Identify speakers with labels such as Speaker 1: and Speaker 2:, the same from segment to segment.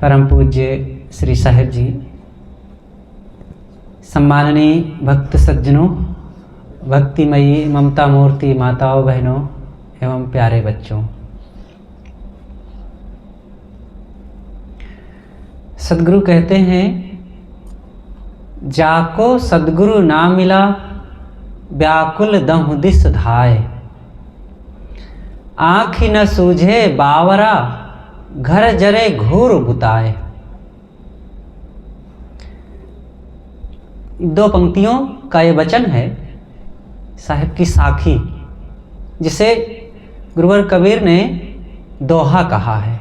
Speaker 1: परम पूज्य श्री साहिब जी, सम्माननीय भक्त सज्जनों, भक्तिमयी ममता मूर्ति माताओं बहनों एवं प्यारे बच्चों, सद्गुरु कहते हैं, जाको सद्गुरु ना मिला व्याकुल दहु दिस धाय, आँखि न सूझे बावरा घर जरे घूर बुताए। दो पंक्तियों का ये वचन है साहिब की साखी, जिसे गुरुवर कबीर ने दोहा कहा है।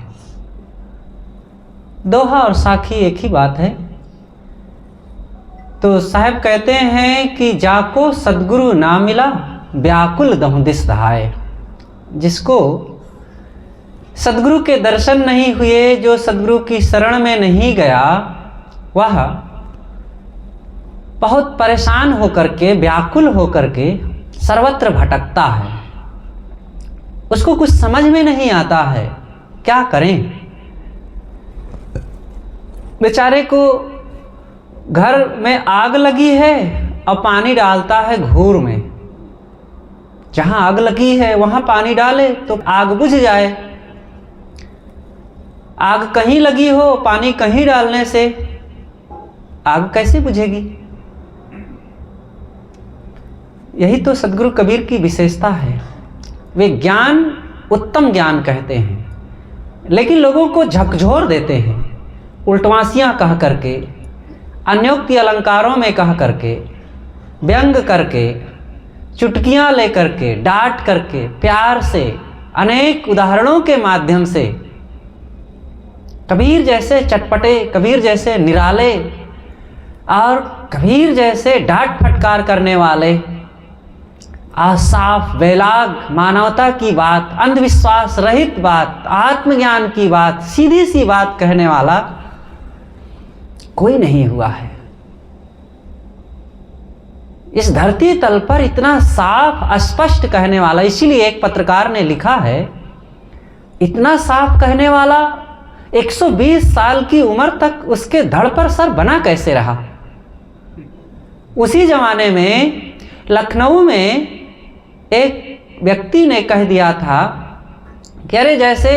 Speaker 1: दोहा और साखी एक ही बात है। तो साहिब कहते हैं कि जाको सद्गुरु ना मिला व्याकुल दहु दिस धाय, जिसको सद्गुरु के दर्शन नहीं हुए, जो सद्गुरु की शरण में नहीं गया, वह बहुत परेशान होकर के, व्याकुल होकर के सर्वत्र भटकता है। उसको कुछ समझ में नहीं आता है, क्या करें। बेचारे को घर में आग लगी है और पानी डालता है घूर में। जहां आग लगी है वहां पानी डाले तो आग बुझ जाए। आग कहीं लगी हो, पानी कहीं डालने से आग कैसे बुझेगी। यही तो सद्गुरु कबीर की विशेषता है। वे ज्ञान उत्तम ज्ञान कहते हैं, लेकिन लोगों को झकझोर देते हैं, उल्टवासियां कह करके, अन्योक्ति अलंकारों में कह करके, व्यंग करके, चुटकियां लेकर के, डांट करके, प्यार से, अनेक उदाहरणों के माध्यम से कबीर जैसे चटपटे, कबीर जैसे निराले और कबीर जैसे डांट फटकार करने वाले, साफ बेलाग मानवता की बात, अंधविश्वास रहित बात, आत्मज्ञान की बात, सीधी सी बात कहने वाला कोई नहीं हुआ है इस धरती तल पर। इतना साफ स्पष्ट कहने वाला, इसीलिए एक पत्रकार ने लिखा है, इतना साफ कहने वाला 120 साल की उम्र तक उसके धड़ पर सर बना कैसे रहा। उसी जमाने में लखनऊ में एक व्यक्ति ने कह दिया था कि अरे जैसे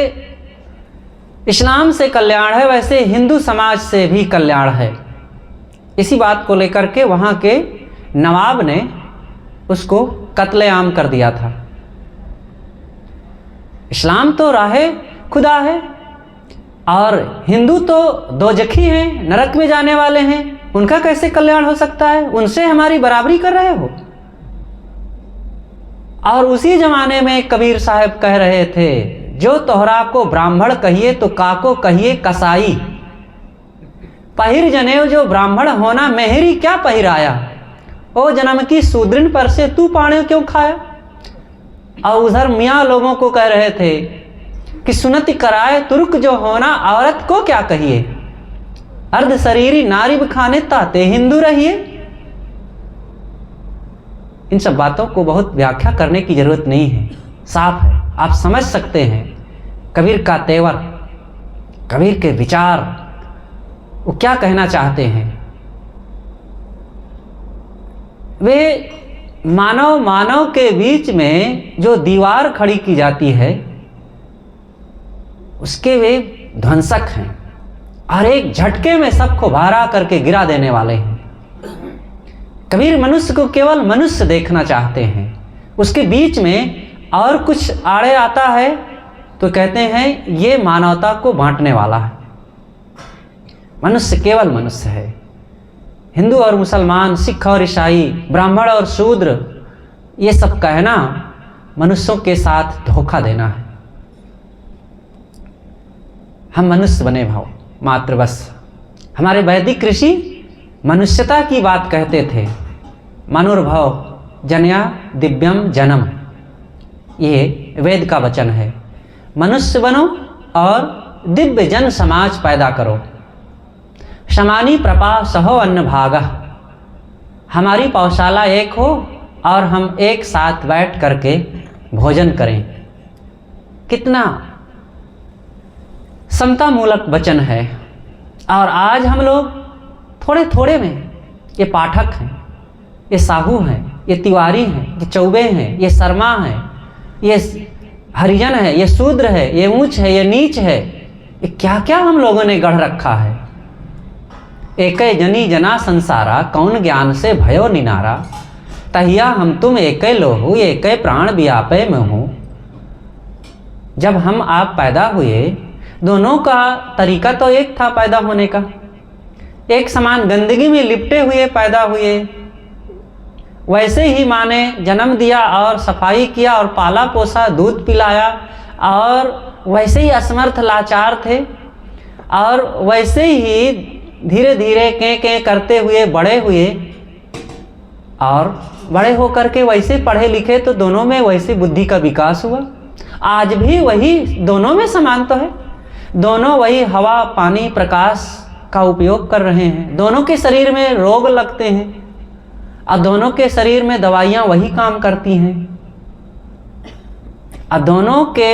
Speaker 1: इस्लाम से कल्याण है वैसे हिंदू समाज से भी कल्याण है। इसी बात को लेकर के वहाँ के नवाब ने उसको कत्लेआम कर दिया था। इस्लाम तो राहे खुदा है और हिंदू तो दोजखी हैं, नरक में जाने वाले हैं, उनका कैसे कल्याण हो सकता है, उनसे हमारी बराबरी कर रहे हो। और उसी जमाने में कबीर साहब कह रहे थे, जो तोहरा को ब्राह्मण कहिए तो काको कहिए कसाई, पहिर जनेऊ जो ब्राह्मण होना मेहरी क्या पहिराया, ओ जन्म की सूद्रिन पर से तू पाणे क्यों खाया। और उधर मियाँ लोगों को कह रहे थे कि सुनति कराए तुर्क जो होना औरत को क्या कहिए, अर्ध शरीरी नारी बखाने ताते हिंदू रहिए। इन सब बातों को बहुत व्याख्या करने की जरूरत नहीं है, साफ है, आप समझ सकते हैं कबीर का तेवर, कबीर के विचार, वो क्या कहना चाहते हैं। वे मानव के बीच में जो दीवार खड़ी की जाती है उसके वे ध्वंसक हैं और एक झटके में सबको भारा करके गिरा देने वाले हैं। कबीर मनुष्य को केवल मनुष्य देखना चाहते हैं, उसके बीच में और कुछ आड़े आता है तो कहते हैं ये मानवता को बांटने वाला है। मनुष्य केवल मनुष्य है। हिंदू और मुसलमान, सिख और ईसाई, ब्राह्मण और शूद्र, ये सब कहना मनुष्यों के साथ धोखा देना है। हम मनुष्य बने भाव मात्र बस। हमारे वैदिक ऋषि मनुष्यता की बात कहते थे, मनुर्भव जन्या दिव्यम जन्म, ये वेद का वचन है। मनुष्य बनो और दिव्य जन समाज पैदा करो। समानी प्रपा सहो अन्न भागा, हमारी पौशाला एक हो और हम एक साथ बैठ करके भोजन करें। कितना समता मूलक वचन है। और आज हम लोग थोड़े थोड़े में, ये पाठक हैं, ये साहू हैं, ये तिवारी हैं, ये चौबे हैं, ये शर्मा हैं, ये हरिजन है, ये शूद्र है, ये ऊंच है, ये नीच है, ये क्या क्या हम लोगों ने गढ़ रखा है। एकै जनी जना संसारा, कौन ज्ञान से भयो निनारा, तहिया हम तुम एकै लोहू, एकै प्राण व्यापै में हूँ। जब हम आप पैदा हुए, दोनों का तरीका तो एक था पैदा होने का, एक समान गंदगी में लिपटे हुए पैदा हुए। वैसे ही माँ ने जन्म दिया और सफाई किया और पाला पोसा, दूध पिलाया, और वैसे ही असमर्थ लाचार थे, और वैसे ही धीरे धीरे कें करते हुए बड़े हुए, और बड़े हो करके वैसे पढ़े लिखे तो दोनों में वैसे बुद्धि का विकास हुआ। आज भी वही दोनों में समान तो है, दोनों वही हवा पानी प्रकाश का उपयोग कर रहे हैं, दोनों के शरीर में रोग लगते हैं और दोनों के शरीर में दवाइयाँ वही काम करती हैं, और दोनों के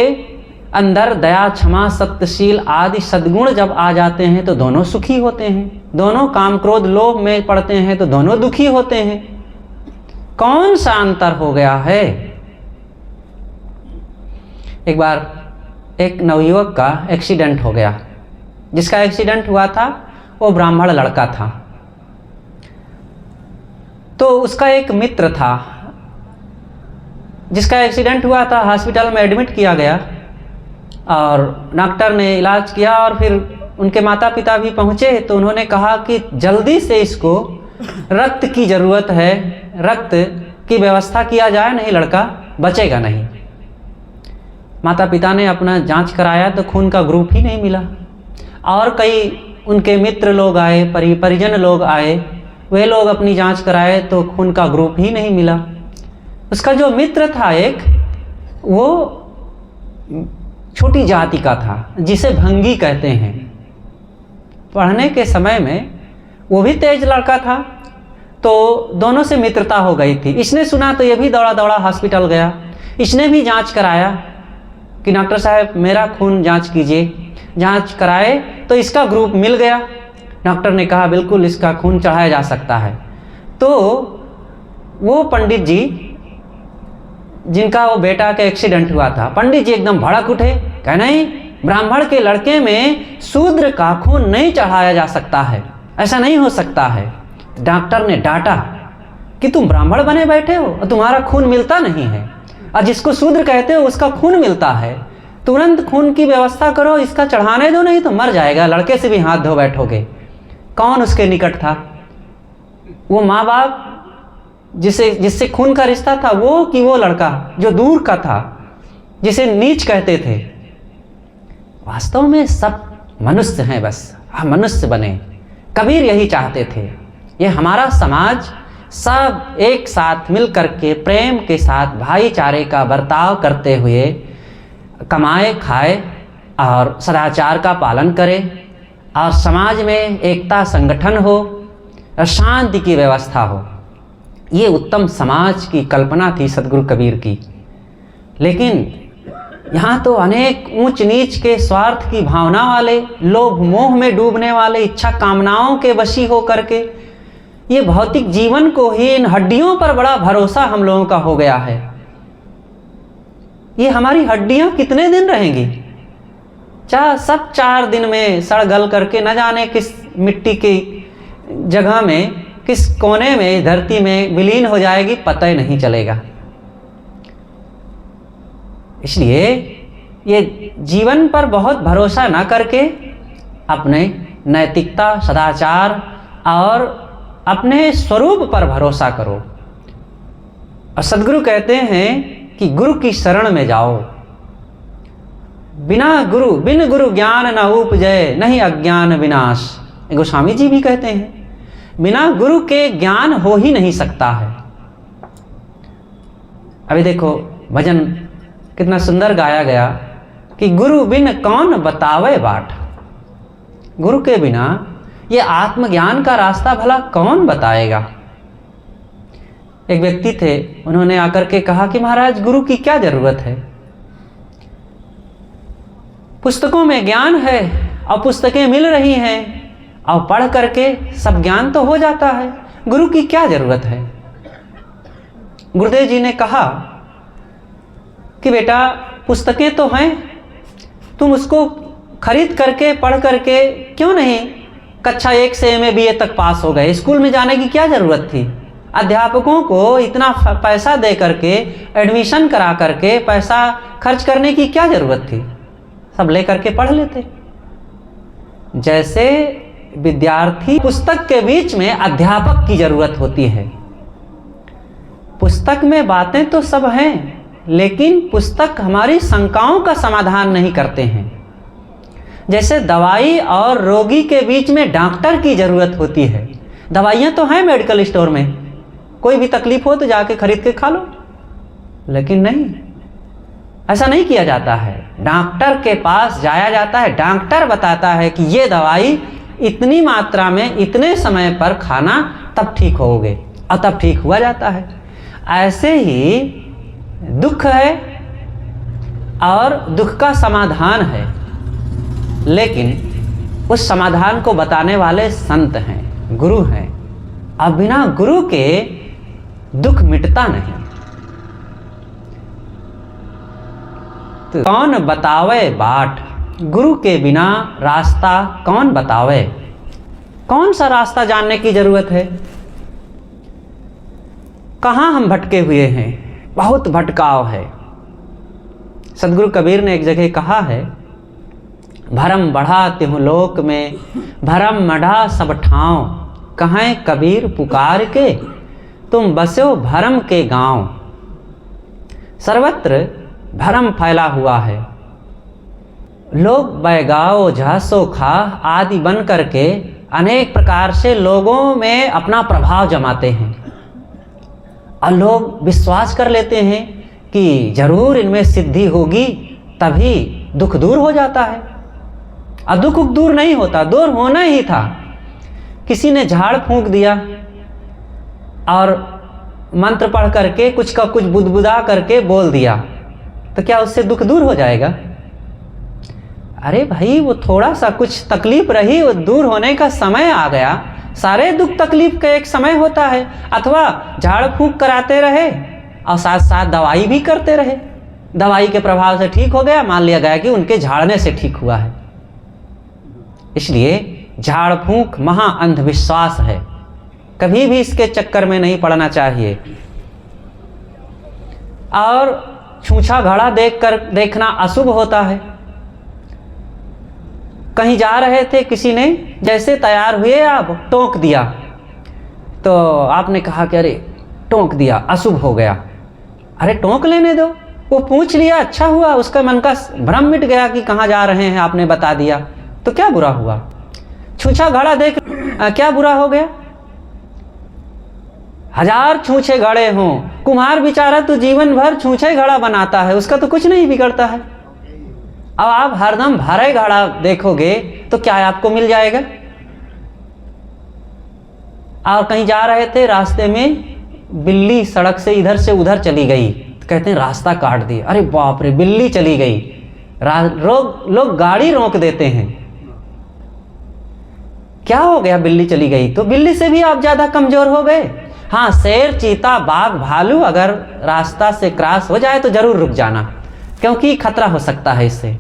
Speaker 1: अंदर दया क्षमा सत्यशील आदि सद्गुण जब आ जाते हैं तो दोनों सुखी होते हैं, दोनों काम क्रोध लोभ में पड़ते हैं तो दोनों दुखी होते हैं। कौन सा अंतर हो गया है। एक बार एक नवयुवक का एक्सीडेंट हो गया। जिसका एक्सीडेंट हुआ था वो ब्राह्मण लड़का था। तो उसका एक मित्र था जिसका एक्सीडेंट हुआ था, हॉस्पिटल में एडमिट किया गया और डॉक्टर ने इलाज किया, और फिर उनके माता पिता भी पहुँचे तो उन्होंने कहा कि जल्दी से इसको रक्त की ज़रूरत है, रक्त की व्यवस्था किया जाए, नहीं लड़का बचेगा नहीं। माता पिता ने अपना जांच कराया तो खून का ग्रुप ही नहीं मिला, और कई उनके मित्र लोग आए, परिजन लोग आए, वे लोग अपनी जांच कराए तो खून का ग्रुप ही नहीं मिला। उसका जो मित्र था एक, वो छोटी जाति का था जिसे भंगी कहते हैं। पढ़ने के समय में वो भी तेज लड़का था, तो दोनों से मित्रता हो गई थी। इसने सुना तो ये भी दौड़ा दौड़ा हॉस्पिटल गया, इसने भी जांच कराया कि डॉक्टर साहब मेरा खून जांच कीजिए। जांच कराए तो इसका ग्रुप मिल गया। डॉक्टर ने कहा बिल्कुल इसका खून चढ़ाया जा सकता है। तो वो पंडित जी जिनका वो बेटा का एक्सीडेंट हुआ था, पंडित जी एकदम भड़क उठे, कह नहीं, ब्राह्मण के लड़के में शूद्र का खून नहीं चढ़ाया जा सकता है, ऐसा नहीं हो सकता है। डॉक्टर ने डांटा कि तुम ब्राह्मण बने बैठे हो और तुम्हारा खून मिलता नहीं है, और जिसको शूद्र कहते हो उसका खून मिलता है, तुरंत खून की व्यवस्था करो, इसका चढ़ाने दो, नहीं तो मर जाएगा, लड़के से भी हाथ धो बैठोगे। कौन उसके निकट था? वो माँ बाप जिससे खून का रिश्ता था, वो कि वो लड़का जो दूर का था, जिसे नीच कहते थे। वास्तव में सब मनुष्य हैं, बस हम मनुष्य बने। कबीर यही चाहते थे, ये हमारा समाज सब एक साथ मिल करके प्रेम के साथ भाईचारे का बर्ताव करते हुए कमाए खाए और सदाचार का पालन करे, और समाज में एकता संगठन हो और शांति की व्यवस्था हो। ये उत्तम समाज की कल्पना थी सदगुरु कबीर की। लेकिन यहाँ तो अनेक ऊंच नीच के स्वार्थ की भावना वाले, लोभ मोह में डूबने वाले, इच्छा कामनाओं के वशी हो करके ये भौतिक जीवन को ही, इन हड्डियों पर बड़ा भरोसा हम लोगों का हो गया है। ये हमारी हड्डियां कितने दिन रहेंगी? सब 4 दिन में सड़ गल करके न जाने किस मिट्टी की जगह में, किस कोने में धरती में विलीन हो जाएगी, पता ही नहीं चलेगा। इसलिए ये जीवन पर बहुत भरोसा ना करके अपने नैतिकता, सदाचार और अपने स्वरूप पर भरोसा करो। और सदगुरु कहते हैं कि गुरु की शरण में जाओ। बिन गुरु ज्ञान न उपजय, नहीं अज्ञान विनाश। गोस्वामी जी भी कहते हैं बिना गुरु के ज्ञान हो ही नहीं सकता है। अभी देखो भजन कितना सुंदर गाया गया कि गुरु बिन कौन बतावे बाट। गुरु के बिना ये आत्मज्ञान का रास्ता भला कौन बताएगा। एक व्यक्ति थे, उन्होंने आकर के कहा कि महाराज गुरु की क्या जरूरत है, पुस्तकों में ज्ञान है और पुस्तकें मिल रही हैं, और पढ़ करके सब ज्ञान तो हो जाता है, गुरु की क्या ज़रूरत है। गुरुदेव जी ने कहा कि बेटा पुस्तकें तो हैं, तुम उसको खरीद करके पढ़ करके क्यों नहीं कक्षा 1 से MA BA तक पास हो गए। स्कूल में जाने की क्या ज़रूरत थी। अध्यापकों को इतना पैसा दे करके एडमिशन करा करके पैसा खर्च करने की क्या ज़रूरत थी, सब ले करके पढ़ लेते। जैसे विद्यार्थी पुस्तक के बीच में अध्यापक की ज़रूरत होती है। पुस्तक में बातें तो सब हैं, लेकिन पुस्तक हमारी शंकाओं का समाधान नहीं करते हैं। जैसे दवाई और रोगी के बीच में डॉक्टर की ज़रूरत होती है। दवाइयाँ तो हैं मेडिकल स्टोर में, कोई भी तकलीफ हो तो जाके खरीद के खा लो, लेकिन नहीं, ऐसा नहीं किया जाता है। डॉक्टर के पास जाया जाता है, डॉक्टर बताता है कि ये दवाई इतनी मात्रा में इतने समय पर खाना, तब ठीक होगे, और तब ठीक हुआ जाता है। ऐसे ही दुख है और दुख का समाधान है, लेकिन उस समाधान को बताने वाले संत हैं, गुरु हैं। अब बिना गुरु के दुख मिटता नहीं। तो कौन बतावे बाट, गुरु के बिना रास्ता कौन बतावे। कौन सा रास्ता जानने की ज़रूरत है। कहाँ हम भटके हुए हैं, बहुत भटकाव है। सदगुरु कबीर ने एक जगह कहा है, भरम बढ़ा तिहु लोक में, भरम मढ़ा सब ठाव, कहें कबीर पुकार के, तुम बसो भरम के गांव। सर्वत्र भरम फैला हुआ है। लोग बैगाओ झासो खा आदि बन करके अनेक प्रकार से लोगों में अपना प्रभाव जमाते हैं, और लोग विश्वास कर लेते हैं कि जरूर इनमें सिद्धि होगी, तभी दुख दूर हो जाता है। और दुख दूर नहीं होता, दूर होना ही था। किसी ने झाड़ फूंक दिया और मंत्र पढ़ करके कुछ का कुछ बुदबुदा करके बोल दिया, तो क्या उससे दुख दूर हो जाएगा। अरे भाई, वो थोड़ा सा कुछ तकलीफ रही, वो दूर होने का समय आ गया। सारे दुख तकलीफ का एक समय होता है। अथवा झाड़ फूंक कराते रहे और साथ साथ दवाई भी करते रहे, दवाई के प्रभाव से ठीक हो गया, मान लिया गया कि उनके झाड़ने से ठीक हुआ है। इसलिए झाड़ फूंक महा अंधविश्वास है, कभी भी इसके चक्कर में नहीं पड़ना चाहिए। और छूछा घड़ा देखना अशुभ होता है। कहीं जा रहे थे, किसी ने जैसे तैयार हुए आप टोक दिया, तो आपने कहा कि अरे टोक दिया, अशुभ हो गया। अरे टोक लेने दो, वो पूछ लिया, अच्छा हुआ, उसका मन का भ्रम मिट गया कि कहाँ जा रहे हैं, आपने बता दिया, तो क्या बुरा हुआ। छूछा घड़ा देख क्या बुरा हो गया। हजार छूछे घड़े हों, कुम्हार बेचारा तो जीवन भर छूछे घड़ा बनाता है, उसका तो कुछ नहीं बिगड़ता है। अब आप हरदम भरे घड़ा देखोगे तो क्या आपको मिल जाएगा। और कहीं जा रहे थे, रास्ते में बिल्ली सड़क से इधर से उधर चली गई, तो कहते हैं रास्ता काट दिया। अरे बाप रे, बिल्ली चली गई। लोग गाड़ी रोक देते हैं। क्या हो गया, बिल्ली चली गई तो बिल्ली से भी आप ज़्यादा कमज़ोर हो गए। हाँ, शेर, चीता, बाघ, भालू अगर रास्ता से क्रॉस हो जाए तो ज़रूर रुक जाना, क्योंकि खतरा हो सकता है इससे।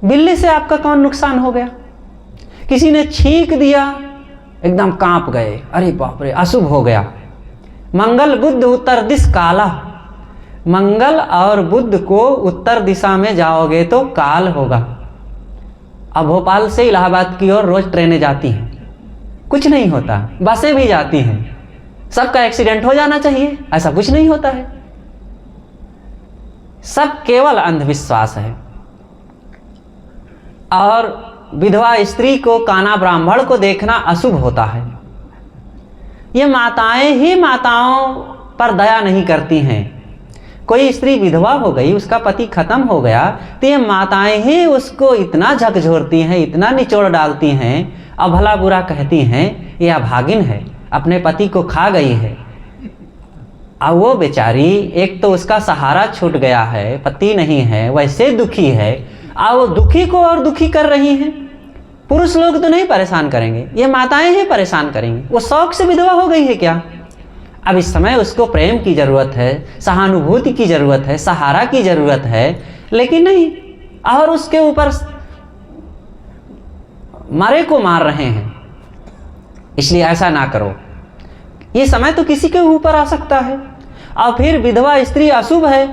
Speaker 1: बिल्ली से आपका कौन नुकसान हो गया। किसी ने छींक दिया, एकदम कांप गए, अरे बाप रे, अशुभ हो गया। मंगल बुध उत्तर दिश काला, मंगल और बुध को उत्तर दिशा में जाओगे तो काल होगा। अब भोपाल से इलाहाबाद की ओर रोज ट्रेनें जाती हैं, कुछ नहीं होता। बसें भी जाती हैं, सबका एक्सीडेंट हो जाना चाहिए, ऐसा कुछ नहीं होता है। सब केवल अंधविश्वास है। और विधवा स्त्री को, काना ब्राह्मण को देखना अशुभ होता है। ये माताएं ही माताओं पर दया नहीं करती हैं। कोई स्त्री विधवा हो गई, उसका पति खत्म हो गया, तो ये माताएं ही उसको इतना झकझोरती हैं, इतना निचोड़ डालती हैं और भला बुरा कहती हैं, ये अभागिन है, अपने पति को खा गई है। अब वो बेचारी, एक तो उसका सहारा छूट गया है, पति नहीं है, वैसे दुखी है, और वो दुखी को और दुखी कर रही हैं। पुरुष लोग तो नहीं परेशान करेंगे, ये माताएं ही परेशान करेंगी। वो शौक से विधवा हो गई है क्या? अब इस समय उसको प्रेम की ज़रूरत है, सहानुभूति की ज़रूरत है, सहारा की ज़रूरत है, लेकिन नहीं, और उसके ऊपर मारे को मार रहे हैं। इसलिए ऐसा ना करो। ये समय तो किसी के ऊपर आ सकता है। और फिर विधवा स्त्री अशुभ है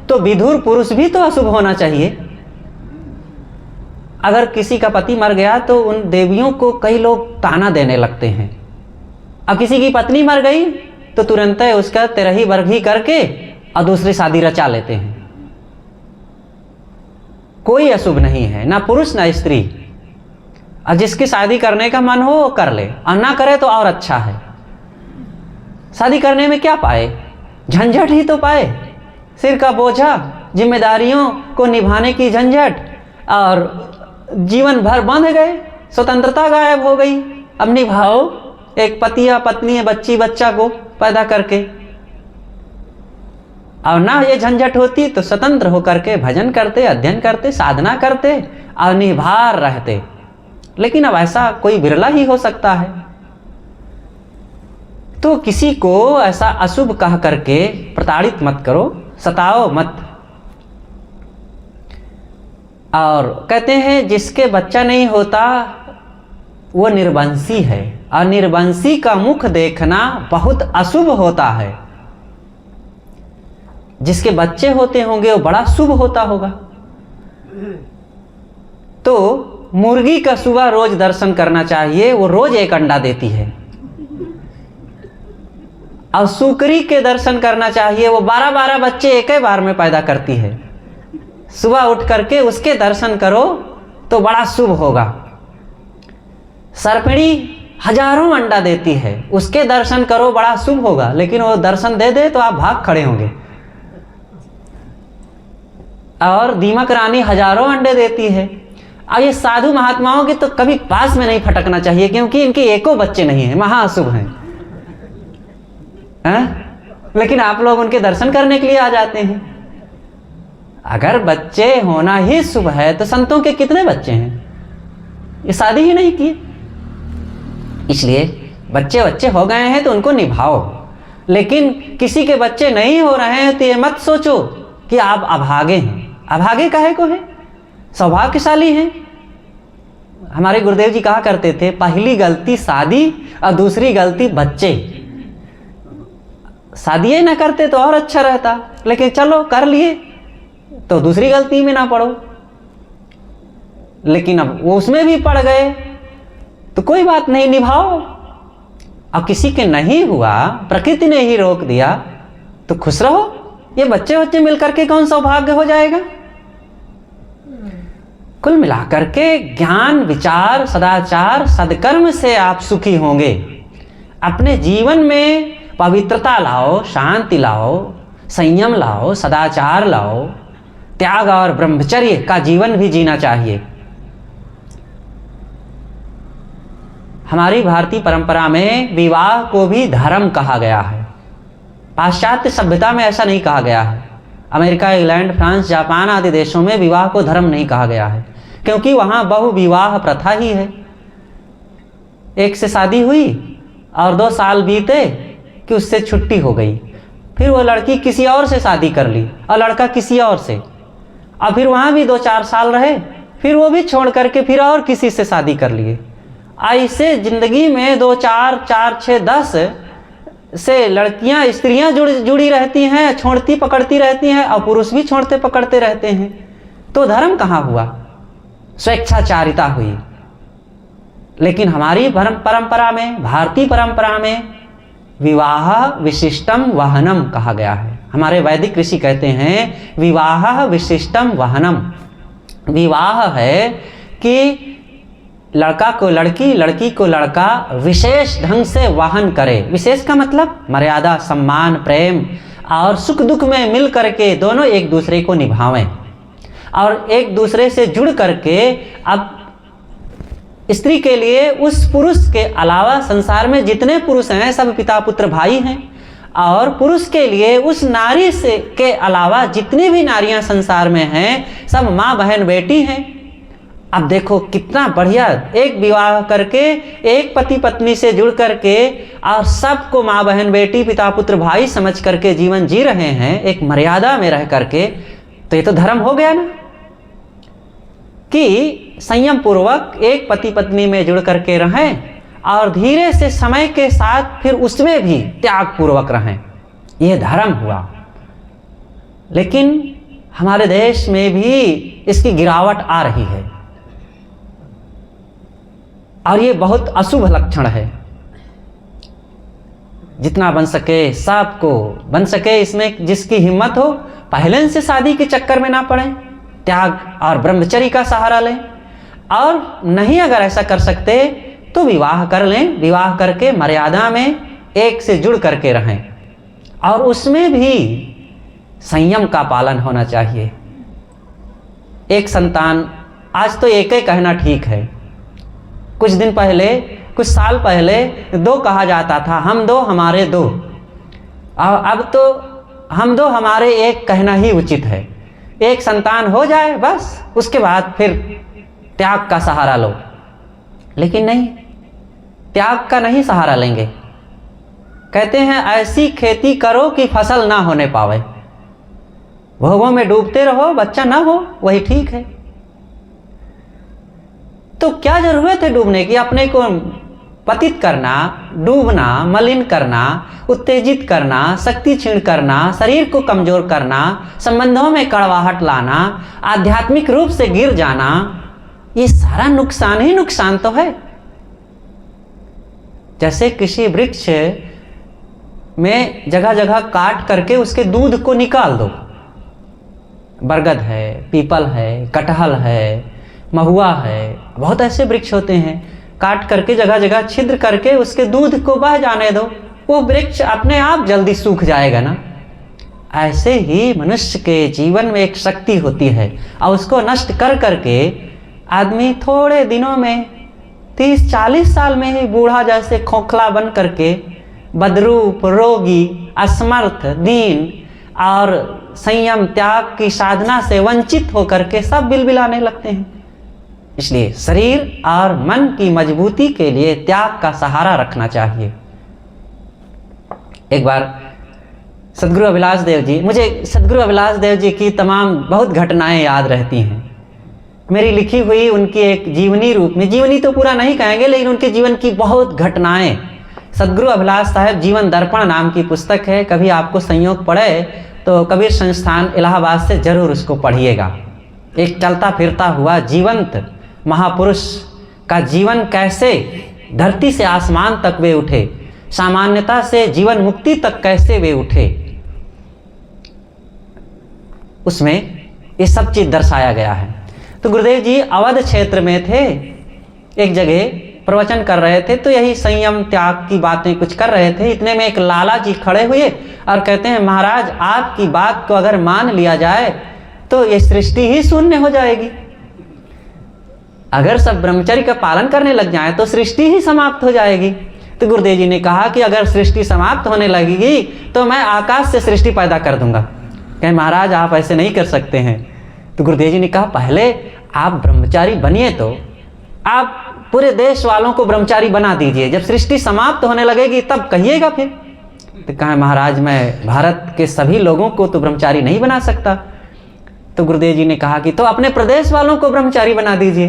Speaker 1: तो विधुर पुरुष भी तो अशुभ होना चाहिए। अगर किसी का पति मर गया तो उन देवियों को कई लोग ताना देने लगते हैं। अब किसी की पत्नी मर गई तो तुरंत उसका तेरही बरही करके और दूसरी शादी रचा लेते हैं। कोई अशुभ नहीं है, ना पुरुष ना स्त्री। और जिसकी शादी करने का मन हो वो कर ले, और ना करे तो और अच्छा है। शादी करने में क्या पाए? झंझट ही तो पाए, सिर का बोझा, जिम्मेदारियों को निभाने की झंझट, और जीवन भर बंध गए, स्वतंत्रता गायब हो गई। अब निभाओ एक पति या पत्नी या बच्ची बच्चा को पैदा करके, और ना ये झंझट होती तो स्वतंत्र होकर के भजन करते, अध्ययन करते, साधना करते और निर्भर रहते। लेकिन अब ऐसा कोई बिरला ही हो सकता है। तो किसी को ऐसा अशुभ कह करके प्रताड़ित मत करो, सताओ मत। और कहते हैं जिसके बच्चा नहीं होता वो निर्वंशी है, और निर्वंशी का मुख देखना बहुत अशुभ होता है। जिसके बच्चे होते होंगे वो बड़ा शुभ होता होगा। तो मुर्गी का सुबह रोज दर्शन करना चाहिए, वो रोज एक अंडा देती है। और सुकरी के दर्शन करना चाहिए, वो 12-12 बच्चे एक ही बार में पैदा करती है। सुबह उठ करके उसके दर्शन करो तो बड़ा शुभ होगा। सर्पिणी हजारों अंडा देती है, उसके दर्शन करो बड़ा शुभ होगा। लेकिन वो दर्शन दे दे तो आप भाग खड़े होंगे। और दीमक रानी हजारों अंडे देती है। अब ये साधु महात्माओं के तो कभी पास में नहीं फटकना चाहिए, क्योंकि इनके एको बच्चे नहीं है, महाअशुभ हैं। लेकिन आप लोग उनके दर्शन करने के लिए आ जाते हैं। अगर बच्चे होना ही शुभ है तो संतों के कितने बच्चे हैं? ये शादी ही नहीं की। इसलिए बच्चे हो गए हैं तो उनको निभाओ। लेकिन किसी के बच्चे नहीं हो रहे हैं तो ये मत सोचो कि आप अभागे हैं। अभागे काहे को है? सौभाग्यशाली हैं। हमारे गुरुदेव जी कहा करते थे, पहली गलती शादी और दूसरी गलती बच्चे। शादी ना करते तो और अच्छा रहता, लेकिन चलो कर लिए तो दूसरी गलती में ना पड़ो। लेकिन अब वो उसमें भी पड़ गए तो कोई बात नहीं, निभाओ। अब किसी के नहीं हुआ, प्रकृति ने ही रोक दिया तो खुश रहो। ये बच्चे मिलकर के कौन सौभाग्य हो जाएगा? कुल मिलाकर के ज्ञान, विचार, सदाचार, सदकर्म से आप सुखी होंगे। अपने जीवन में पवित्रता लाओ, शांति लाओ, संयम लाओ, सदाचार लाओ, त्याग और ब्रह्मचर्य का जीवन भी जीना चाहिए। हमारी भारतीय परंपरा में विवाह को भी धर्म कहा गया है। पाश्चात्य सभ्यता में ऐसा नहीं कहा गया है। अमेरिका, इंग्लैंड, फ्रांस, जापान आदि देशों में विवाह को धर्म नहीं कहा गया है, क्योंकि वहाँ बहुविवाह प्रथा ही है। एक से शादी हुई और 2 साल बीते कि उससे छुट्टी हो गई, फिर वो लड़की किसी और से शादी कर ली और लड़का किसी और से, और फिर वहाँ भी 2-4 साल रहे, फिर वो भी छोड़ करके फिर और किसी से शादी कर लिए। ऐसे जिंदगी में 2, 4, 4, 6, 10 से लड़कियां, स्त्रियां जुड़ी रहती हैं, छोड़ती पकड़ती रहती हैं, और पुरुष भी छोड़ते पकड़ते रहते हैं। तो धर्म कहाँ हुआ? स्वेच्छाचारिता हुई। लेकिन हमारी परंपरा में, भारतीय परंपरा में विवाह विशिष्टम वहनम कहा गया है। हमारे वैदिक ऋषि कहते हैं विवाह विशिष्टम वहनम। विवाह है कि लड़का को लड़की, लड़की को लड़का विशेष ढंग से वहन करे। विशेष का मतलब मर्यादा, सम्मान, प्रेम और सुख दुख में मिल करके दोनों एक दूसरे को निभावें और एक दूसरे से जुड़ करके। अब स्त्री के लिए उस पुरुष के अलावा संसार में जितने पुरुष हैं सब पिता पुत्र भाई हैं, और पुरुष के लिए उस नारी से के अलावा जितनी भी नारियां संसार में हैं सब माँ बहन बेटी हैं। अब देखो कितना बढ़िया, एक विवाह करके एक पति पत्नी से जुड़ करके और सबको माँ बहन बेटी पिता पुत्र भाई समझ करके जीवन जी रहे हैं एक मर्यादा में रह करके। तो ये तो धर्म हो गया ना, कि संयम पूर्वक एक पति पत्नी में जुड़ करके रहें और धीरे से समय के साथ फिर उसमें भी त्याग पूर्वक रहें, ये धर्म हुआ। लेकिन हमारे देश में भी इसकी गिरावट आ रही है और ये बहुत अशुभ लक्षण है। जितना बन सके सबको बन सके, इसमें जिसकी हिम्मत हो पहले से शादी के चक्कर में ना पड़े, त्याग और ब्रह्मचर्य का सहारा लें, और नहीं अगर ऐसा कर सकते तो विवाह कर लें। विवाह करके मर्यादा में एक से जुड़ करके रहें और उसमें भी संयम का पालन होना चाहिए। एक संतान, आज तो एक ही कहना ठीक है, कुछ दिन पहले कुछ साल पहले दो कहा जाता था, हम दो हमारे दो, और अब तो हम दो हमारे एक कहना ही उचित है। एक संतान हो जाए बस, उसके बाद फिर त्याग का सहारा लो। लेकिन नहीं, त्याग का नहीं सहारा लेंगे। कहते हैं ऐसी खेती करो कि फसल ना होने पावे, भोगों में डूबते रहो बच्चा ना हो, वही ठीक है। तो क्या जरूरत है डूबने की? अपने को पतित करना, डूबना, मलिन करना, उत्तेजित करना, शक्ति क्षीण करना, शरीर को कमजोर करना, संबंधों में कड़वाहट लाना, आध्यात्मिक रूप से गिर जाना, ये सारा नुकसान ही नुकसान तो है। जैसे किसी वृक्ष में जगह जगह काट करके उसके दूध को निकाल दो, बरगद है, पीपल है, कटहल है, महुआ है, बहुत ऐसे वृक्ष होते हैं, काट करके जगह जगह छिद्र करके उसके दूध को बह जाने दो, वो वृक्ष अपने आप जल्दी सूख जाएगा ना। ऐसे ही मनुष्य के जीवन में एक शक्ति होती है और उसको नष्ट कर करके आदमी थोड़े दिनों में 30-40 साल में ही बूढ़ा जैसे खोखला बन करके बदरूप, रोगी, असमर्थ, दीन और संयम त्याग की साधना से वंचित होकर के सब बिलबिलाने लगते हैं। इसलिए शरीर और मन की मजबूती के लिए त्याग का सहारा रखना चाहिए। एक बार सद्गुरु अभिलाष देव जी, मुझे सद्गुरु अभिलाष देव जी की तमाम बहुत घटनाएं याद रहती हैं। मेरी लिखी हुई उनकी एक जीवनी रूप में, जीवनी तो पूरा नहीं कहेंगे लेकिन उनके जीवन की बहुत घटनाएं, सद्गुरु अभिलाष साहब जीवन दर्पण नाम की पुस्तक है। कभी आपको संयोग पड़े तो कबीर संस्थान इलाहाबाद से जरूर उसको पढ़िएगा। एक चलता फिरता हुआ जीवंत महापुरुष का जीवन कैसे धरती से आसमान तक वे उठे, सामान्यता से जीवन मुक्ति तक कैसे वे उठे, उसमें ये सब चीज दर्शाया गया है। तो गुरुदेव जी अवध क्षेत्र में थे, एक जगह प्रवचन कर रहे थे, तो यही संयम त्याग की बातें कुछ कर रहे थे। इतने में एक लाला जी खड़े हुए और कहते हैं, महाराज आपकी बात को अगर मान लिया जाए तो ये सृष्टि ही शून्य हो जाएगी। अगर सब ब्रह्मचर्य का पालन करने लग जाएं तो सृष्टि ही समाप्त हो जाएगी। तो गुरुदेव जी ने कहा कि अगर सृष्टि समाप्त होने लगेगी तो मैं आकाश से सृष्टि पैदा कर दूंगा। कहे महाराज आप ऐसे नहीं कर सकते हैं। तो गुरुदेव जी ने कहा पहले आप ब्रह्मचारी बनिए, तो आप पूरे देश वालों को ब्रह्मचारी बना दीजिए, जब सृष्टि समाप्त होने लगेगी तब कहिएगा फिर। तो कहा महाराज मैं भारत के सभी लोगों को तो ब्रह्मचारी नहीं बना सकता। तो गुरुदेव जी ने कहा कि तो अपने प्रदेश वालों को ब्रह्मचारी बना दीजिए।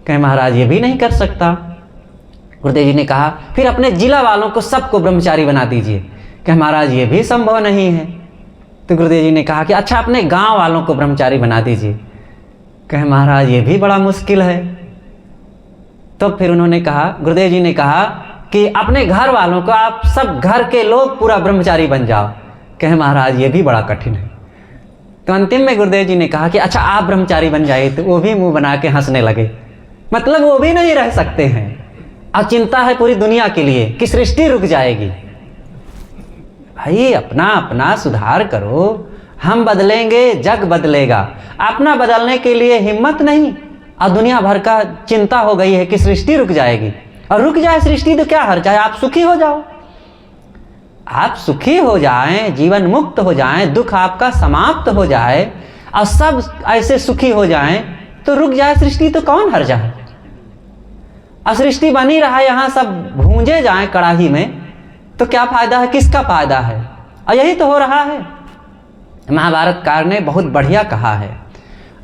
Speaker 1: कहे महाराज ये भी नहीं कर सकता। गुरुदेव जी ने कहा फिर अपने जिला वालों को सबको ब्रह्मचारी बना दीजिए। कहे महाराज ये भी संभव नहीं है। तो गुरुदेव जी ने कहा कि अच्छा अपने गांव वालों को ब्रह्मचारी बना दीजिए। कहे महाराज ये भी बड़ा मुश्किल है। तो फिर उन्होंने कहा, गुरुदेव जी ने कहा कि अपने घर वालों को, आप सब घर के लोग पूरा ब्रह्मचारी बन जाओ। कहे महाराज ये भी बड़ा कठिन है। तो अंतिम में गुरुदेव जी ने कहा कि अच्छा आप ब्रह्मचारी बन जाइए। तो वो भी मुंह बना के हंसने लगे, मतलब वो भी नहीं रह सकते हैं। अब चिंता है पूरी दुनिया के लिए कि सृष्टि रुक जाएगी। भाई अपना अपना सुधार करो, हम बदलेंगे जग बदलेगा। अपना बदलने के लिए हिम्मत नहीं और दुनिया भर का चिंता हो गई है कि सृष्टि रुक जाएगी। और रुक जाए सृष्टि तो क्या हर्ज है, आप सुखी हो जाओ। आप सुखी हो जाएं, जीवन मुक्त हो जाएं, दुख आपका समाप्त हो जाए और सब ऐसे सुखी हो जाएं, तो रुक जाए सृष्टि तो कौन हर्जा है। अब सृष्टि बनी रहा, यहाँ सब भूंजे जाएं कड़ाही में, तो क्या फायदा है, किसका फायदा है। और यही तो हो रहा है। महाभारतकार ने बहुत बढ़िया कहा है,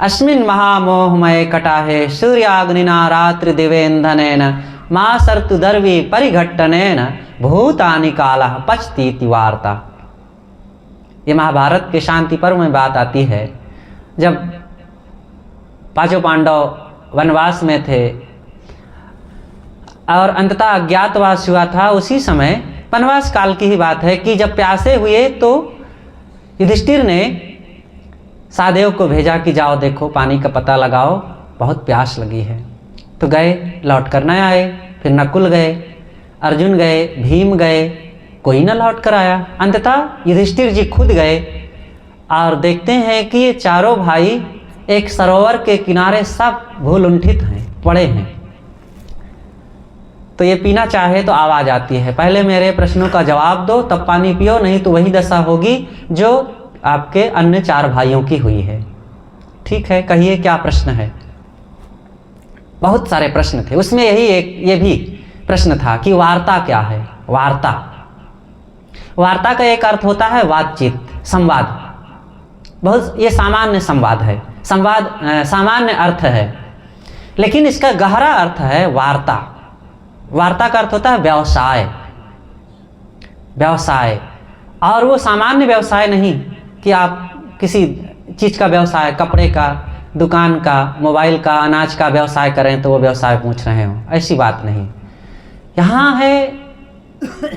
Speaker 1: अस्मिन् महामोहमय कटाहे सूर्याग्निना रात्रि दिवेंधनेन मां सर्तु दर्वी परिघट्टनेन भूतानि कालः पचतीति वार्ता। ये महाभारत के शांति पर्व में बात आती है। जब पांचों पांडव वनवास में थे और अंततः अज्ञातवास हुआ था, उसी समय वनवास काल की ही बात है कि जब प्यासे हुए तो युधिष्ठिर ने सहदेव को भेजा कि जाओ देखो पानी का पता लगाओ, बहुत प्यास लगी है। तो गए, लौट कर न आए। फिर नकुल गए, अर्जुन गए, भीम गए, कोई न लौट कर आया। अंततः युधिष्ठिर जी खुद गए और देखते हैं कि ये चारों भाई एक सरोवर के किनारे सब भूलुंठित हैं, पड़े हैं। तो ये पीना चाहे तो आवाज़ आती है, पहले मेरे प्रश्नों का जवाब दो तब पानी पियो, नहीं तो वही दशा होगी जो आपके अन्य चार भाइयों की हुई है। ठीक है, कहिए क्या प्रश्न है। बहुत सारे प्रश्न थे, उसमें ये भी प्रश्न था कि वार्ता क्या है। वार्ता का एक अर्थ होता है बातचीत, संवाद। बहुत ये सामान्य संवाद है, संवाद सामान्य अर्थ है, लेकिन इसका गहरा अर्थ है वार्ता। वार्ता का अर्थ होता है व्यवसाय, और वो सामान्य व्यवसाय नहीं कि आप किसी चीज़ का व्यवसाय, कपड़े का, दुकान का, मोबाइल का, अनाज का व्यवसाय करें तो वो व्यवसाय पूछ रहे हो, ऐसी बात नहीं। यहाँ है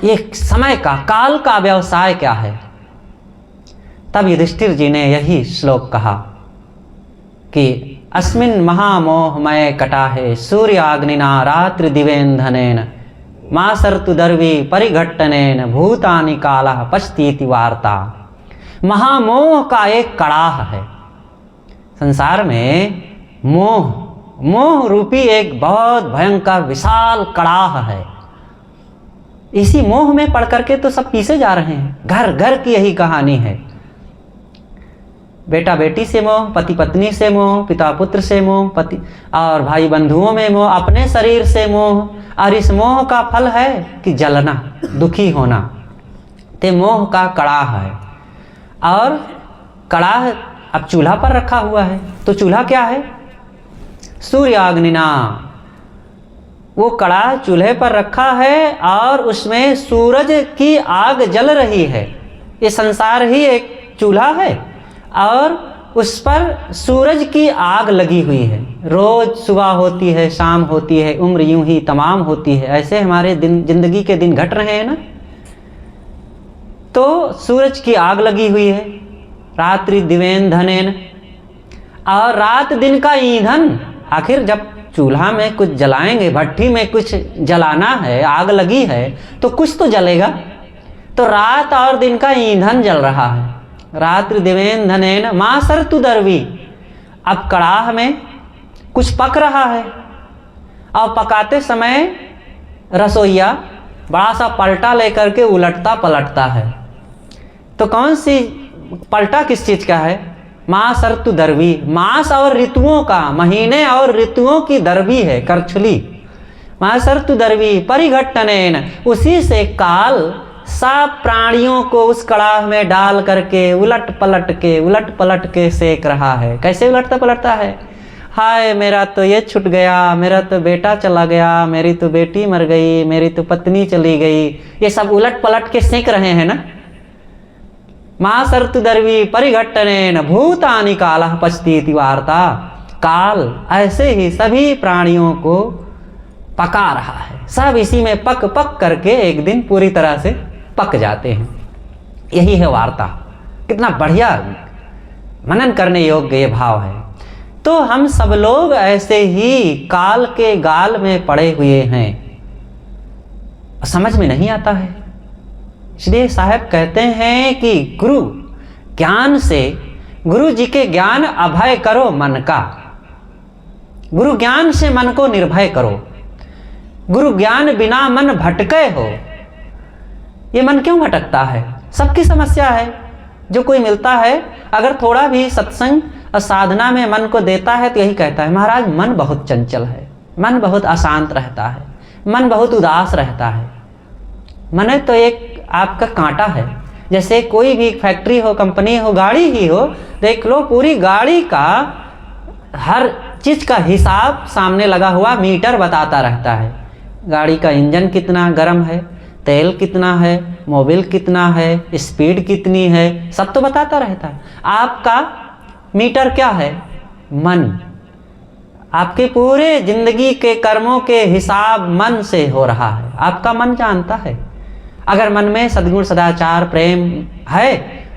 Speaker 1: ये समय का, काल का व्यवसाय क्या है। तब युधिष्ठिर जी ने यही श्लोक कहा कि अस्मिन् महामोहमय कटाहे सूर्याग्निना रात्रि दिवेंधनेन मां सर्तु दर्वी परिघट्टनेन भूतानि कालः पचतीति वार्ता। महामोह का एक कड़ाह है। संसार में मोह रूपी एक बहुत भयंकर विशाल कड़ाह है। इसी मोह में पड़ करके तो सब पीसे जा रहे हैं। घर घर की यही कहानी है। बेटा बेटी से मोह, पति पत्नी से मोह, पिता पुत्र से मोह, पति और भाई बंधुओं में मोह, अपने शरीर से मोह। और इस मोह का फल है कि जलना, दुखी होना। ते मोह का कड़ाह है। और कड़ाह अब चूल्हा पर रखा हुआ है, तो चूल्हा क्या है, सूर्याग्निना। वो कड़ाह चूल्हे पर रखा है और उसमें सूरज की आग जल रही है। ये संसार ही एक चूल्हा है और उस पर सूरज की आग लगी हुई है। रोज सुबह होती है, शाम होती है, उम्र यूं ही तमाम होती है। ऐसे हमारे दिन, जिंदगी के दिन घट रहे हैं ना। तो सूरज की आग लगी हुई है, रात्रि दिवेंधनेन। और रात दिन का ईंधन, आखिर जब चूल्हा में कुछ जलाएंगे, भट्टी में कुछ जलाना है, आग लगी है तो कुछ तो जलेगा। तो रात और दिन का ईंधन जल रहा है। रात्रि दिवेंधनेन मां सर्तु दर्वी। अब कड़ाह में कुछ पक रहा है और पकाते समय रसोइया बड़ा सा पलटा लेकर के उलटता पलटता है। तो कौन सी पलटा किस चीज़ का है, मां सर्तु दर्वी, मास और ऋतुओं का, महीने और ऋतुओं की दर्वी है, करछुली। मां सर्तु दर्वी परिघट्टनेन, उसी से काल सब प्राणियों को उस कड़ाह में डाल करके उलट पलट के सेक रहा है। कैसे उलटता पलटता है, हाय मेरा तो ये छूट गया, मेरा तो बेटा चला गया, मेरी तो बेटी मर गई, मेरी तो पत्नी चली गई। ये सब उलट पलट के सेक रहे हैं ना। मां सर्तु दर्वी परिघट्टनेन भूतानि कालः पचतीति वार्ता। काल ऐसे ही सभी प्राणियों को पका रहा है। सब इसी में पक पक करके एक दिन पूरी तरह से पक जाते हैं। यही है वार्ता। कितना बढ़िया मनन करने योग्य ये भाव है। तो हम सब लोग ऐसे ही काल के गाल में पड़े हुए हैं, समझ में नहीं आता है। इसलिए साहब कहते हैं कि गुरु ज्ञान से, गुरु जी के ज्ञान अभय करो मन का। गुरु ज्ञान से मन को निर्भय करो। गुरु ज्ञान बिना मन भटके हो। ये मन क्यों भटकता है, सबकी समस्या है। जो कोई मिलता है, अगर थोड़ा भी सत्संग और साधना में मन को देता है तो यही कहता है, महाराज मन बहुत चंचल है, मन बहुत अशांत रहता है, मन बहुत उदास रहता है। मन तो एक आपका कांटा है। जैसे कोई भी फैक्ट्री हो, कंपनी हो, गाड़ी ही हो, देख लो पूरी गाड़ी का हर चीज़ का हिसाब सामने लगा हुआ मीटर बताता रहता है। गाड़ी का इंजन कितना गर्म है, तेल कितना है, मोबिल कितना है, स्पीड कितनी है, सब तो बताता रहता है। आपका मीटर क्या है? मन। आपके पूरे जिंदगी के कर्मों के हिसाब मन से हो रहा है, आपका मन जानता है। अगर मन में सद्गुण, सदाचार, प्रेम है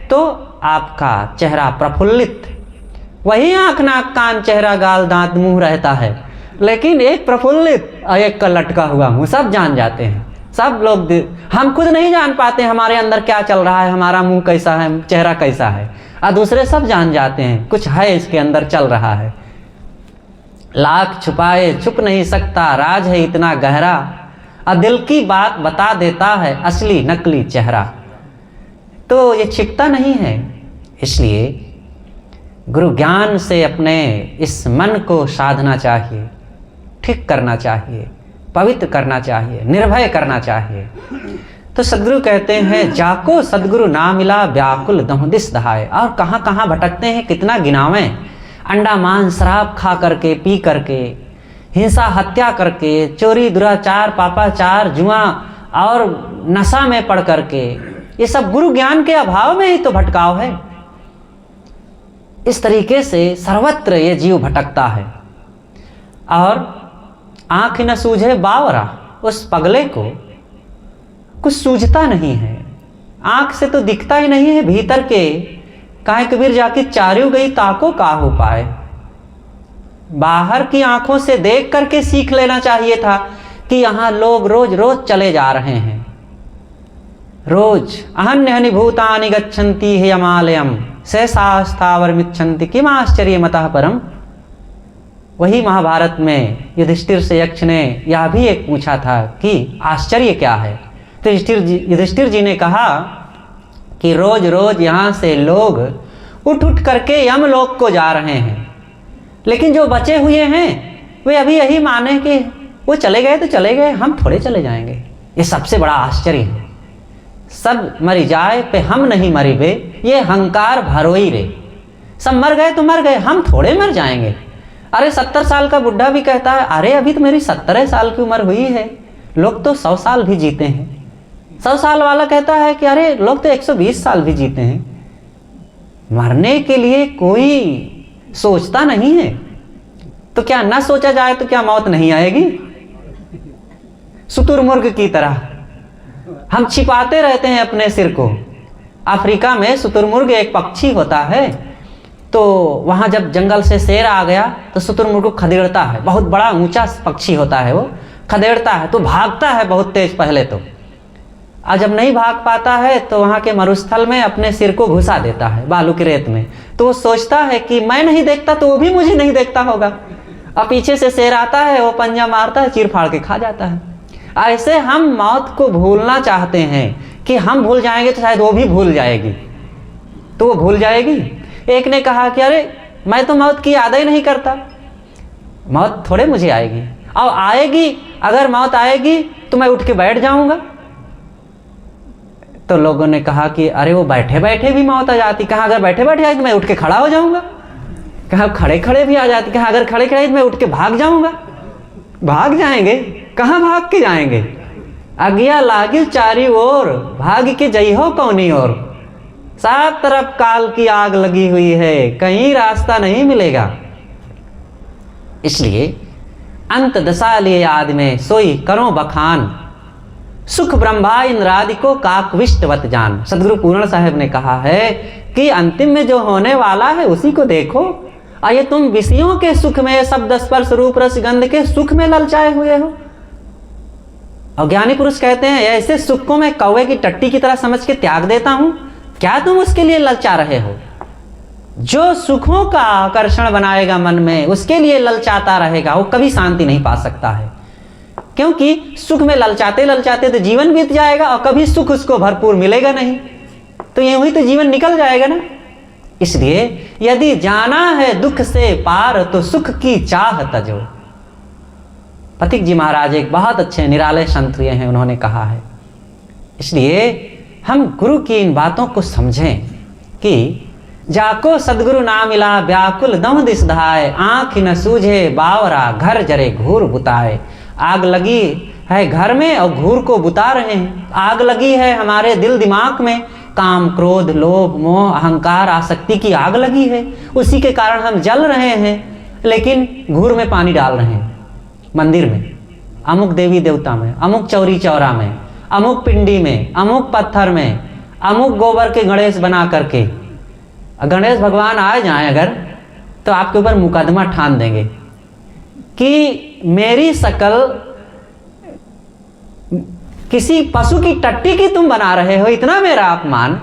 Speaker 1: तो आपका चेहरा प्रफुल्लित, वही आँख, नाक, कान, चेहरा, गाल, दांत, मुंह रहता है। लेकिन एक प्रफुल्लित और एक का लटका हुआ मुंह, सब जान जाते हैं। सब लोग, हम खुद नहीं जान पाते हमारे अंदर क्या चल रहा है, हमारा मुंह कैसा है, चेहरा कैसा है, और दूसरे सब जान जाते हैं कुछ है इसके अंदर चल रहा है। लाख छुपाए छुप नहीं सकता, राज है इतना गहरा, और दिल की बात बता देता है असली नकली चेहरा। तो ये छिपता नहीं है। इसलिए गुरु ज्ञान से अपने इस मन को साधना चाहिए, ठीक करना चाहिए, पवित्र करना चाहिए, निर्भय करना चाहिए। तो सदगुरु कहते हैं, जाको सदगुरु ना मिला व्याकुल दहुं दिस दहाए। और कहाँ कहाँ भटकते हैं, कितना गिनावें। अंडा मांस शराब खा करके, पी करके, हिंसा हत्या करके, चोरी दुराचार पापाचार, जुआ और नशा में पड़ करके, ये सब गुरु ज्ञान के अभाव में ही तो भटकाव है। इस तरीके से सर्वत्र ये जीव भटकता है। और आँख न सूझे बावरा, उस पगले को कुछ सूझता नहीं है। आँख से तो दिखता ही नहीं है भीतर के। काहे कबीर जाके चार्यों गई ताको का हो पाए। बाहर की आंखों से देख करके सीख लेना चाहिए था कि यहाँ लोग रोज रोज चले जा रहे हैं। रोज अहन्यहनि भूतानि गच्छन्ति हिमालयम सहसास्थावर मिच्छन्ति किम आश्चर्य मतः परम। वही महाभारत में युधिष्ठिर से यक्ष ने यह भी एक पूछा था कि आश्चर्य क्या है। तो युधिष्ठिर जी ने कहा कि रोज रोज यहाँ से लोग उठ उठ करके यमलोक को जा रहे हैं, लेकिन जो बचे हुए हैं वे अभी यही माने कि वो चले गए तो चले गए, हम थोड़े चले जाएंगे। ये सबसे बड़ा आश्चर्य है। सब मरी जाए पे हम नहीं मरी बे, ये हंकार भरोई रे। सब मर गए तो मर गए, हम थोड़े मर जाएंगे। अरे 70 साल का बुढ़ा भी कहता है, अरे अभी तो मेरी 17 साल की उम्र हुई है, लोग तो 100 साल भी जीते हैं। 100 साल वाला कहता है कि अरे लोग तो 120 साल भी जीते हैं। मरने के लिए कोई सोचता नहीं है, तो क्या ना सोचा जाए तो क्या मौत नहीं आएगी? शुतुरमुर्ग की तरह हम छिपाते रहते हैं अपने सिर को। अफ्रीका में शुतुरमुर्ग एक पक्षी होता है, तो वहाँ जब जंगल से शेर आ गया तो शुतुरमुर्ग को खदेड़ता है। बहुत बड़ा ऊंचा पक्षी होता है, वो खदेड़ता है तो भागता है बहुत तेज पहले तो, और जब नहीं भाग पाता है तो वहाँ के मरुस्थल में अपने सिर को घुसा देता है बालू की रेत में। तो वो सोचता है कि मैं नहीं देखता तो वो भी मुझे नहीं देखता होगा, और पीछे से शेर आता है, वो पंजा मारता है, चीर फाड़ के खा जाता है। ऐसे हम मौत को भूलना चाहते हैं कि हम भूल जाएंगे तो शायद वो भी भूल जाएगी, तो वो भूल जाएगी। एक ने कहा कि अरे मैं तो मौत की याद ही नहीं करता, मौत थोड़े मुझे आएगी, और आएगी, अगर मौत आएगी तो मैं उठ के बैठ जाऊंगा। तो लोगों ने कहा कि अरे वो बैठे बैठे भी मौत आ जाती। कहा अगर बैठे बैठे आई तो मैं उठ के खड़ा हो जाऊंगा। कहा खड़े खड़े भी आ जाती। कहा अगर खड़े खड़े तो मैं उठ के भाग जाऊंगा। भाग जाएंगे, कहाँ भाग के जाएंगे? अगिया लागिल चारी ओर, भाग के जइहो कौनी ओर। सब तरफ काल की आग लगी हुई है, कहीं रास्ता नहीं मिलेगा। इसलिए अंत दशा लिए आदमी सोई करो बखान, सुख ब्रह्मा इंद्रादि को काकविष्टवत जान। सदगुरु पूर्ण साहब ने कहा है कि अंतिम में जो होने वाला है उसी को देखो, और ये तुम विषयों के सुख में, शब्द स्पर्श रूप रस गंध के सुख में ललचाए हुए हो। और ज्ञानी पुरुष कहते हैं ऐसे सुख को मैं कौवे की टट्टी की तरह समझ के त्याग देता हूं, क्या तुम उसके लिए ललचा रहे हो? जो सुखों का आकर्षण बनाएगा मन में, उसके लिए ललचाता रहेगा, वो कभी शांति नहीं पा सकता है। क्योंकि सुख में ललचाते ललचाते तो जीवन बीत जाएगा और कभी सुख उसको भरपूर मिलेगा नहीं, तो यूं ही तो जीवन निकल जाएगा ना। इसलिए यदि जाना है दुख से पार तो सुख की चाह तजो। पथिक जी महाराज एक बहुत अच्छे निराले संत हुए हैं, उन्होंने कहा है। इसलिए हम गुरु की इन बातों को समझें कि जाको सदगुरु ना मिला व्याकुल दम दिस धाय, आँख न सूझे बावरा घर जरे घूर बुताए। आग लगी है घर में और घूर को बुता रहे हैं। आग लगी है हमारे दिल दिमाग में, काम क्रोध लोभ मोह अहंकार आसक्ति की आग लगी है, उसी के कारण हम जल रहे हैं। लेकिन घूर में पानी डाल रहे हैं, मंदिर में, अमुक देवी देवता में, अमुक चौरी चौरा में, अमुक पिंडी में, अमुक पत्थर में, अमुक गोबर के गणेश बना करके। गणेश भगवान आ जाए अगर तो आपके ऊपर मुकदमा ठान देंगे कि मेरी शकल किसी पशु की टट्टी की तुम बना रहे हो, इतना मेरा अपमान।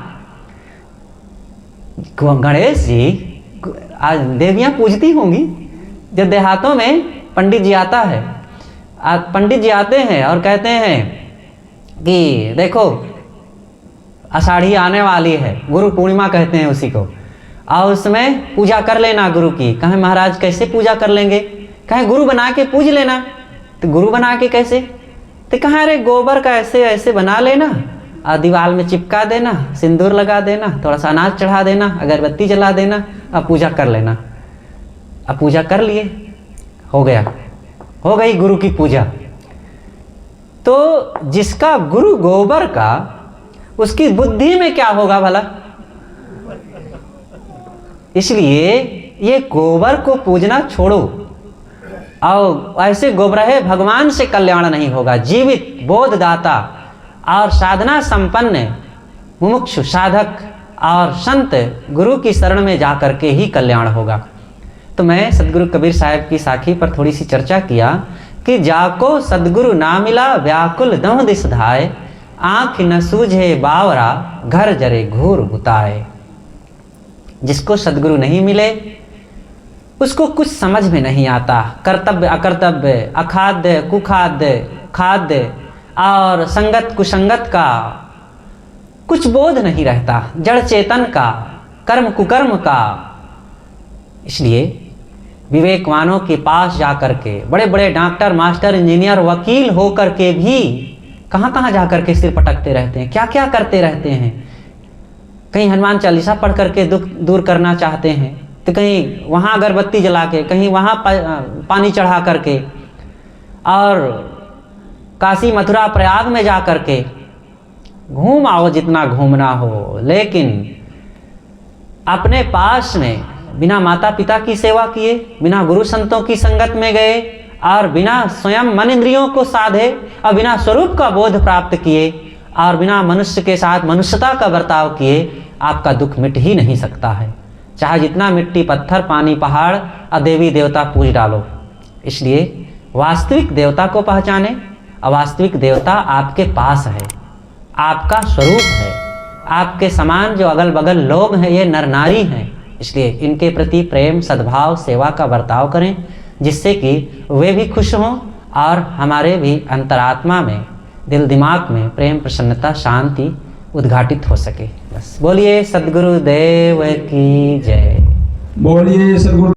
Speaker 1: गणेश जी आज देवियां पूजती होंगी। जब देहातों में पंडित जी आता है, पंडित जी आते हैं और कहते हैं कि देखो आषाढ़ी आने वाली है, गुरु पूर्णिमा कहते हैं उसी को, और उसमें पूजा कर लेना गुरु की। कहें महाराज कैसे पूजा कर लेंगे? कहें गुरु बना के पूज लेना। तो गुरु बना के कैसे? तो कहाँ अरे गोबर का ऐसे ऐसे बना लेना और दीवार में चिपका देना, सिंदूर लगा देना, थोड़ा सा अनाज चढ़ा देना, अगरबत्ती जला देना और पूजा कर लेना। अब पूजा कर लिए, हो गया, हो गई गुरु की पूजा। तो जिसका गुरु गोबर का, उसकी बुद्धि में क्या होगा भला? इसलिए ये गोबर को पूजना छोड़ो, और ऐसे गोबरहे भगवान से कल्याण नहीं होगा। जीवित बोधदाता और साधना संपन्न मुमुक्षु साधक और संत गुरु की शरण में जाकर के ही कल्याण होगा। तो मैं सदगुरु कबीर साहब की साखी पर थोड़ी सी चर्चा किया कि जाको सदगुरु ना मिला व्याकुल दम दिस धाय, आँख न सूझे बावरा घर जरे घूर बुताए। जिसको सदगुरु नहीं मिले उसको कुछ समझ में नहीं आता। कर्तव्य अकर्तव्य, अखाद्य कुखाद्य, खाद्य और संगत कुसंगत का कुछ बोध नहीं रहता, जड़ चेतन का, कर्म कुकर्म का। इसलिए विवेकवानों के पास जाकर के, बड़े बड़े डॉक्टर मास्टर इंजीनियर वकील होकर के भी कहाँ कहाँ जाकर के सिर पटकते रहते हैं, क्या क्या करते रहते हैं। कहीं हनुमान चालीसा पढ़ करके दुख दूर करना चाहते हैं, तो कहीं वहाँ अगरबत्ती जला के, कहीं वहाँ पानी चढ़ा करके, और काशी मथुरा प्रयाग में जा कर के घूम आओ जितना घूमना हो। लेकिन अपने पास में बिना माता पिता की सेवा किए, बिना गुरु संतों की संगत में गए, और बिना स्वयं मन इंद्रियों को साधे, और बिना स्वरूप का बोध प्राप्त किए, और बिना मनुष्य के साथ मनुष्यता का बर्ताव किए, आपका दुख मिट ही नहीं सकता है। चाहे जितना मिट्टी पत्थर पानी पहाड़ और देवी देवता पूज डालो। इसलिए वास्तविक देवता को पहचाने, और वास्तविक देवता आपके पास है, आपका स्वरूप है। आपके समान जो अगल बगल लोग हैं ये नर नारी हैं। इसलिए इनके प्रति प्रेम सद्भाव सेवा का बर्ताव करें, जिससे कि वे भी खुश हों और हमारे भी अंतरात्मा में, दिल दिमाग में प्रेम प्रसन्नता शांति उद्घाटित हो सके। बस बोलिए सद्गुरु देव की जय।
Speaker 2: बोलिए सद्गुरु